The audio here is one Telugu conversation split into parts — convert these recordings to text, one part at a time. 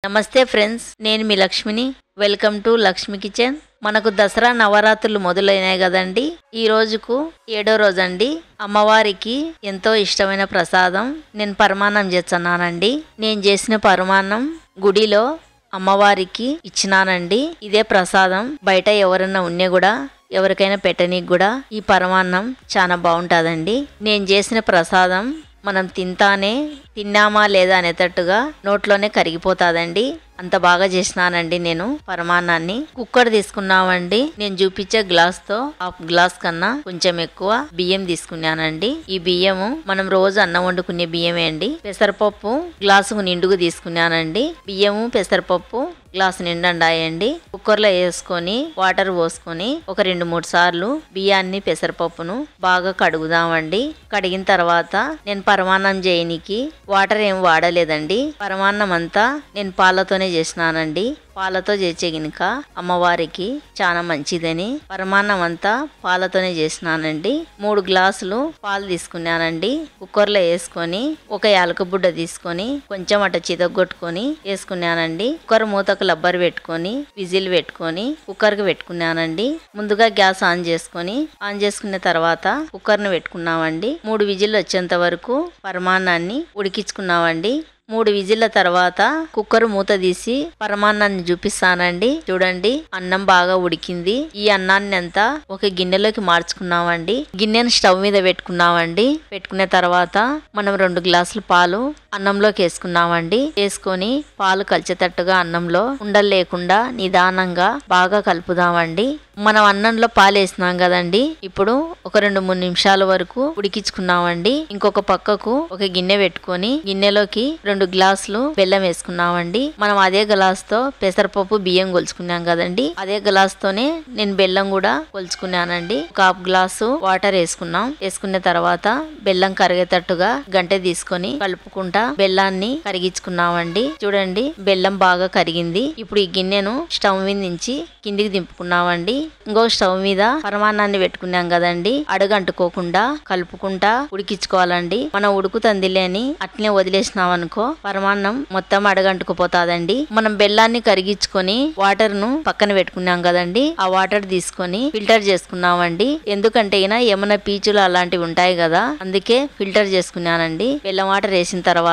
నమస్తే ఫ్రెండ్స్, నేను మీ లక్ష్మిని. Welcome to Lakshmi kitchen. మనకు దసరా నవరాత్రులు మొదలైనాయి కదండి. ఈ రోజుకు 7వ రోజు అండి. అమ్మవారికి ఎంతో ఇష్టమైన ప్రసాదం నేను పరమాన్నం చేస్తున్నానండి. నేను చేసిన పరమాన్నం గుడిలో అమ్మవారికి ఇచ్చినానండి. ఇదే ప్రసాదం బయట ఎవరన్నా ఉన్నా కూడా ఎవరికైనా పెట్టనీకి కూడా ఈ పరమాన్నం చాలా బాగుంటుందండి. నేను చేసిన ప్రసాదం మనం తిన్నామా లేదా అనేటట్టుగా నోట్లోనే కరిగిపోతాదండి. అంత బాగా చేసినానండి నేను పరమాన్నాన్ని. కుక్కర్ తీసుకున్నామండి. నేను చూపించే గ్లాస్ తో హాఫ్ గ్లాస్ కన్నా కొంచెం ఎక్కువ బియ్యం తీసుకున్నానండి. ఈ బియ్యము మనం రోజు అన్నం వండుకునే బియ్యమే అండి. పెసరపప్పు గ్లాసుకు నిండుగు తీసుకున్నానండి. బియ్యము పెసరపప్పు గ్లాసు నిండండాయండి. కుక్కర్లో వేసుకొని వాటర్ పోసుకొని ఒక 2-3 సార్లు బియ్యాన్ని పెసరపప్పును బాగా కడుగుదామండి. కడిగిన తర్వాత నేను పరమాన్నం చేయనికి వాటర్ ఏం వాడలేదండి. పరమాన్నం అంతా నేను పాలతోనే చేసినానండి. పాలతో చేసే గినక అమ్మవారికి చాలా మంచిదని పరమాన్నం అంతా పాలతోనే చేసినానండి. 3 గ్లాసులు పాలు తీసుకున్నానండి. కుక్కర్లో వేసుకొని ఒక యాలక బుడ్డ తీసుకొని కొంచెం అట్ట చితగొట్టుకొని వేసుకున్నానండి. కుక్కర్ మూతకు లబ్బర్ పెట్టుకొని విజిల్ పెట్టుకొని కుక్కర్కి పెట్టుకున్నానండి. ముందుగా గ్యాస్ ఆన్ చేసుకున్న తర్వాత కుక్కర్ని పెట్టుకున్నామండి. 3 విజిల్ వచ్చేంత వరకు పరమాన్నాన్ని ఉడికించుకున్నామండి. 3 విజిల్ల తర్వాత కుక్కర్ మూత తీసి పరమాన్నాన్ని చూపిస్తానండి. చూడండి, అన్నం బాగా ఉడికింది. ఈ అన్నాన్ని అంతా ఒక గిన్నెలోకి మార్చుకున్నామండి. గిన్నెను స్టవ్ మీద పెట్టుకున్నామండి. పెట్టుకున్న తర్వాత మనం 2 గ్లాసులు పాలు అన్నంలోకి వేసుకున్నామండి. వేసుకొని పాలు కలిసేటట్టుగా అన్నంలో ఉండలు లేకుండా నిదానంగా బాగా కలుపుదామండి. మనం అన్నంలో పాలు వేసినాం కదండి. ఇప్పుడు ఒక 2-3 నిమిషాల వరకు ఉడికించుకున్నామండి. ఇంకొక పక్కకు ఒక గిన్నె పెట్టుకొని గిన్నెలోకి 2 గ్లాసులు బెల్లం వేసుకున్నామండి. మనం అదే గ్లాస్ తో పెసరపప్పు బియ్యం కొలుచుకున్నాం కదండి. అదే గ్లాస్ తోనే నేను బెల్లం కూడా కొలుచుకున్నానండి. ఒక హాఫ్ గ్లాసు వాటర్ వేసుకున్నాం. వేసుకున్న తర్వాత బెల్లం కరిగేటట్టుగా గంటె తీసుకొని కలుపుకుంటా బెల్లాన్ని కరిగించుకున్నామండి. చూడండి, బెల్లం బాగా కరిగింది. ఇప్పుడు ఈ గిన్నెను స్టవ్ మీద నుంచి కిందికి దింపుకున్నామండి. ఇంకో స్టవ్ మీద పరమాన్నాన్ని పెట్టుకున్నాం కదండి. అడుగంటుకోకుండా కలుపుకుంటా ఉడికించుకోవాలండి. మనం ఉడుకుతందిలేని అట్లనే వదిలేసినాం అనుకో పరమాన్నం మొత్తం అడగంటుకుపోతాదండి. మనం బెల్లాన్ని కరిగించుకొని వాటర్ ను పక్కన పెట్టుకున్నాం కదండి. ఆ వాటర్ తీసుకొని ఫిల్టర్ చేసుకున్నామండి. ఎందుకంటే ఏమైనా పీచులు అలాంటివి ఉంటాయి కదా, అందుకే ఫిల్టర్ చేసుకున్నానండి. బెల్లం వాటర్ వేసిన తర్వాత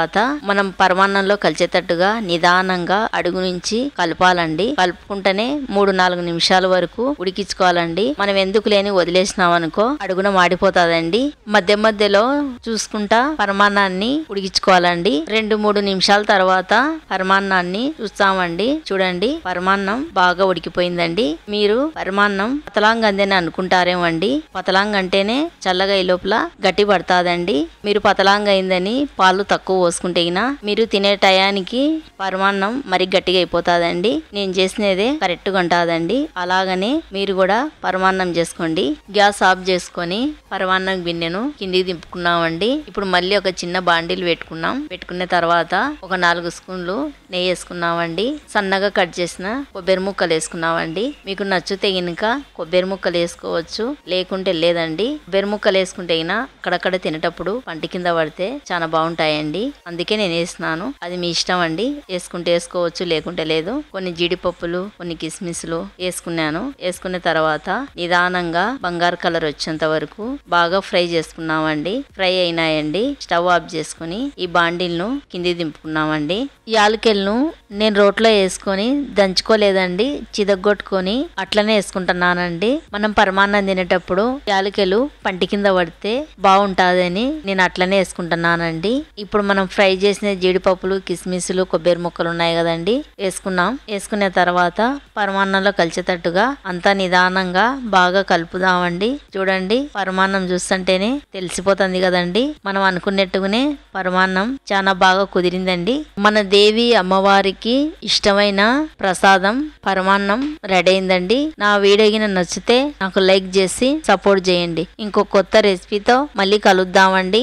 మనం పరమాన్నంలో కలిసేటట్టుగా నిదానంగా అడుగు నుంచి కలపాలండి. కలుపుకుంటేనే 3-4 నిమిషాల వరకు ఉడికించుకోవాలండి. మనం ఎందుకు లేని వదిలేసినాం అనుకో అడుగున మాడిపోతాదండి. మధ్య మధ్యలో చూసుకుంటా పరమాన్నాన్ని ఉడికించుకోవాలండి. 2-3 నిమిషాల తర్వాత పరమాన్నాన్ని చూస్తామండి. చూడండి, పరమాన్నం బాగా ఉడికిపోయిందండి. మీరు పరమాన్నం పతలాంగందని అనుకుంటారేమండి. పతలాంగ అంటేనే చల్లగా ఈ లోపల గట్టి పడతాదండి. మీరు పతలాంగ అయిందని పాలు తక్కువ పోసుకుంటే మీరు తినే టయానికి పరమాన్నం మరి గట్టిగా అయిపోతాదండి. నేను చేసినదే కరెక్ట్ గా ఉంటుందండి. అలాగనే మీరు కూడా పరమాన్నం చేసుకోండి. గ్యాస్ ఆఫ్ చేసుకొని పరమాన్నం గిన్నెను కిందికి దింపుకున్నామండి. ఇప్పుడు మళ్ళీ ఒక చిన్న బాండిల్ పెట్టుకున్నాం. పెట్టుకున్న తర్వాత ఒక 4 స్పూన్లు నెయ్యి వేసుకున్నామండి. సన్నగా కట్ చేసిన కొబ్బరి ముక్కలు వేసుకున్నామండి. మీకు నచ్చితే గినక కొబ్బరి ముక్కలు వేసుకోవచ్చు, లేకుంటే లేదండి. కొబ్బరి ముక్కలు వేసుకుంటే అక్కడక్కడ తినేటప్పుడు పంటి కింద పడితే చాలా బాగుంటాయండి. అందుకే నేను వేసినాను. అది మీ ఇష్టం అండి. వేసుకుంటే వేసుకోవచ్చు, లేకుంటే లేదు. కొన్ని జీడిపప్పులు కొన్ని కిస్మిస్లు వేసుకున్నాను. వేసుకున్న తర్వాత నిదానంగా బంగారు కలర్ వచ్చేంత వరకు బాగా ఫ్రై చేసుకున్నామండి. ఫ్రై అయినాయండి. స్టవ్ ఆఫ్ చేసుకుని ఈ బాండిల్ను కింది దింపుకున్నామండి. యాలకెలను నేను రోట్లో వేసుకొని దంచుకోలేదండి, చిదగొట్టుకొని అట్లనే వేసుకుంటున్నానండి. మనం పరమాన్నం తినేటప్పుడు యాలకెలు పంటి కింద పడితే బాగుంటాదని నేను అట్లనే వేసుకుంటున్నానండి. ఇప్పుడు మనం ఫ్రై చేసిన జీడిపప్పులు కిస్మిస్లు కొబ్బరి ముక్కలు ఉన్నాయి కదండి, వేసుకున్నాం. వేసుకున్న తర్వాత పరమాన్నంలో కలిసేటట్టుగా అంతా నిదానంగా బాగా కలుపుదామండి. చూడండి, పరమాన్నం చూస్తుంటేనే తెలిసిపోతుంది కదండి. మనం అనుకున్నట్టుగానే పరమాన్నం చాలా బాగా కుదిరిందండి. మన దేవి అమ్మవారికి ఇష్టమైన ప్రసాదం పరమాన్నం రెడీ అయిందండి. నా వీడియో నచ్చితే నాకు లైక్ చేసి సపోర్ట్ చేయండి. ఇంకో కొత్త రెసిపీతో మళ్ళీ కలుద్దామండి.